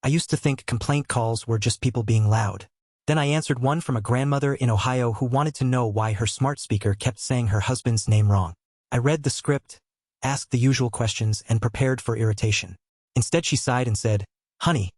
I used to think complaint calls were just people being loud. Then I answered one from a grandmother in Ohio who wanted to know why her smart speaker kept saying her husband's name wrong. I read the script, asked the usual questions, and prepared for irritation. Instead she sighed and said, "Honey,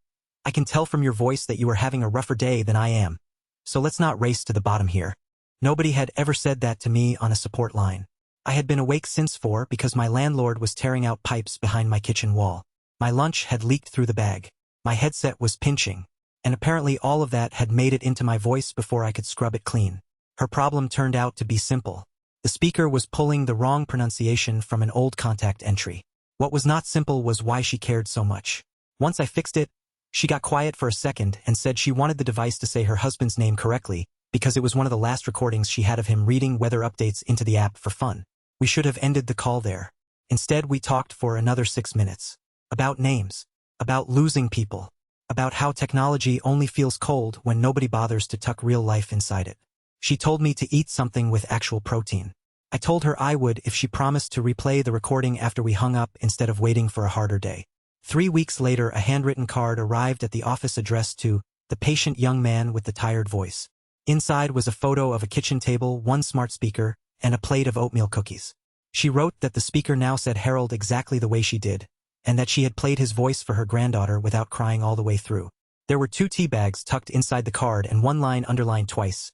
I can tell from your voice that you are having a rougher day than I am. So let's not race to the bottom here." Nobody had ever said that to me on a support line. I had been awake since 4 because my landlord was tearing out pipes behind my kitchen wall. My lunch had leaked through the bag. My headset was pinching, and apparently all of that had made it into my voice before I could scrub it clean. Her problem turned out to be simple. The speaker was pulling the wrong pronunciation from an old contact entry. What was not simple was why she cared so much. Once I fixed it, she got quiet for a second and said she wanted the device to say her husband's name correctly because it was one of the last recordings she had of him reading weather updates into the app for fun. We should have ended the call there. Instead, we talked for another 6 minutes. About names. About losing people. About how technology only feels cold when nobody bothers to tuck real life inside it. She told me to eat something with actual protein. I told her I would if she promised to replay the recording after we hung up instead of waiting for a harder day. 3 weeks later, a handwritten card arrived at the office addressed to the patient young man with the tired voice. Inside was a photo of a kitchen table, one smart speaker, and a plate of oatmeal cookies. She wrote that the speaker now said Harold exactly the way she did, and that she had played his voice for her granddaughter without crying all the way through. There were 2 tea bags tucked inside the card and one line underlined twice.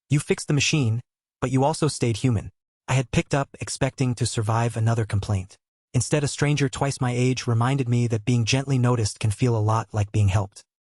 "You fixed the machine, but you also stayed human." I had picked up expecting to survive another complaint. Instead, a stranger twice my age reminded me that being gently noticed can feel a lot like being helped.